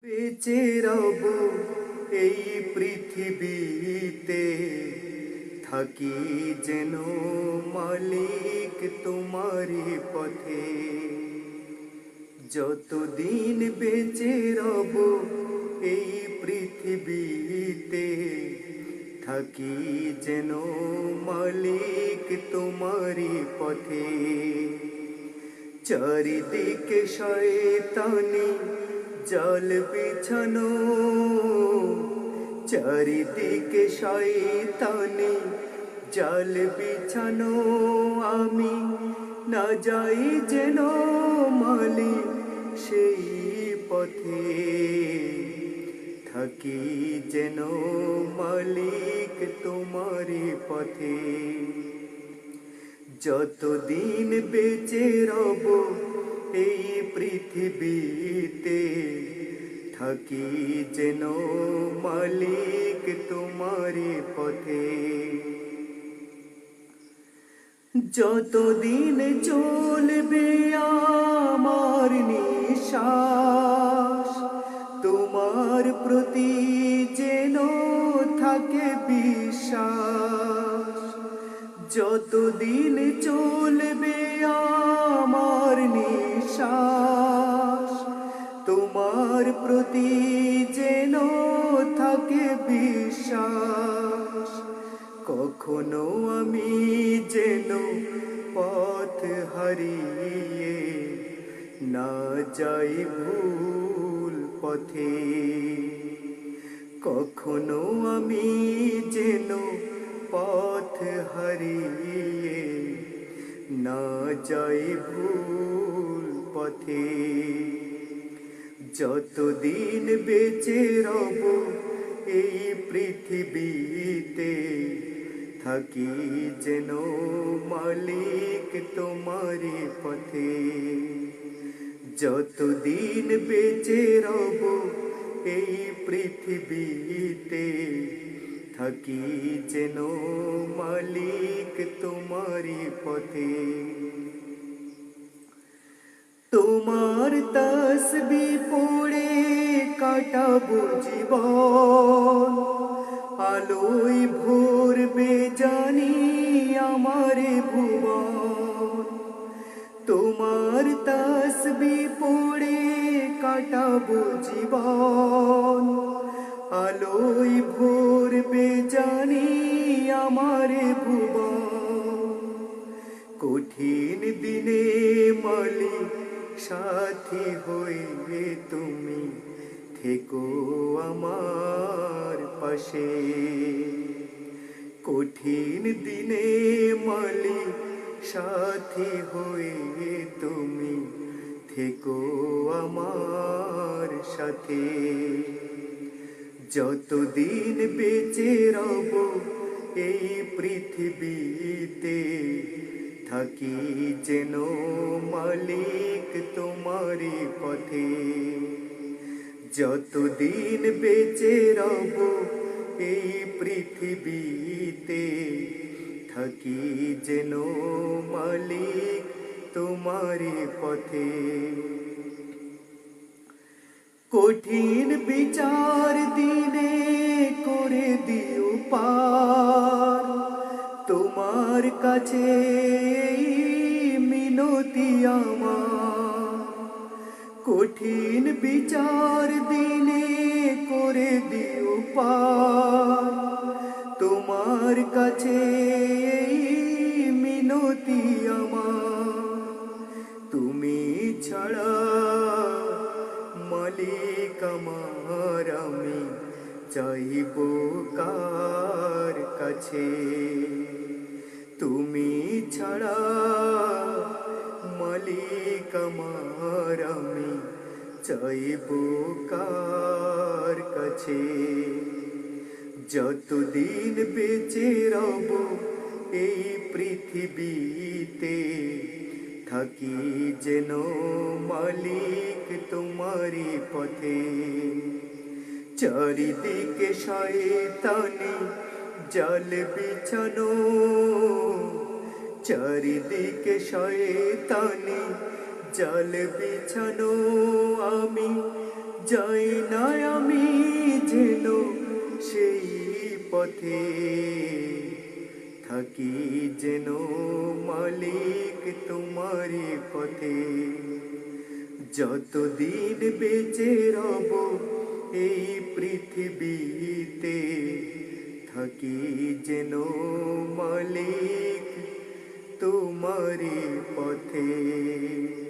বেঁচে রব এই পৃথিবীতে, থাকি যেন মালিক তোমারই পথে। যতদিন বেঁচে রব এই পৃথিবীতে, থাকি যেন মালিক তোমারই পথে। চারিদিকে শয়তানি জাল বিছানো, চারিদিকে শয়তানি জাল বিছানো। আমি না যাই যেন মালিক সেই পথে, থাকি যেন মালিক তোমারই পথে। যতদিন বেঁচে রব এই পৃথিবীতে, থাকি যেন মালিক তোমারই পথে। যতদিন চলবে আমার নিঃশ্বাস, তোমার প্রতি যেন থাকে বিশ্বাস। যতদিন চলবে আমার নিঃশ্বাস, তোমার প্রতি যেন থাকে বিশ্বাস। কখনো আমি যেন পথ হারিয়ে না যাই ভুল পথে। কখনো আমি যেন পথ হারিয়ে না যাই ভুল পথে। যতদিন বেঁচে রব এই পৃথিবীতে, থাকি যেন মালিক তোমারই পথে। যতদিন বেঁচে রব এই পৃথিবীতে, থাকি যেন মালিক তোমারই পথে। তোমার তসবিহ পড়ে কাটাবো জীবন, আলোয় ভরবে জানি আমার ভুবন। তোমার তসবিহ পড়ে কাটাবো জীবন, আলোয় ভরবে জানি আমার ভুবন। কঠিন দিনে মালিক সাথী হয়ে তুমি থেকো আমার পাশে। কঠিন দিনে মালিক সাথী হয়ে তুমি থেকো আমার সাথে। যতদিন বেঁচে রব এই পৃথিবীতে, থাকি যেন মালিক তোমারই পথে। যতদিন বেঁচে রব এই পৃথিবীতে, থাকি যেন মালিক তোমারই পথে। কঠিন বিচার দিনে করে দিও পার, তোমার কাছে মিনতি আমার। কঠিন বিচার দিনে করে দিও পার, তোমার কাছে মিনতি আমার। তুমি ছাড়া মালিক আমার আমি চাইব কার কাছে। তুমি ছাড়া মালিক আমার আমি চাইব কার কাছে। যতদিন বেঁচে রব এই পৃথিবীতে, থাকি যেন মালিক তোমারই পথে। চারিদিকে শয়তানি জাল বিছানো, চারিদিকে শয়তানি জাল বিছানো। আমি যাই না আমি যেন সেই পথে, থাকি যেন মালিক তোমারই পথে। যতদিন বেঁচে রব এই পৃথিবীতে, থাকি যেন মালিক তোমারই পথে।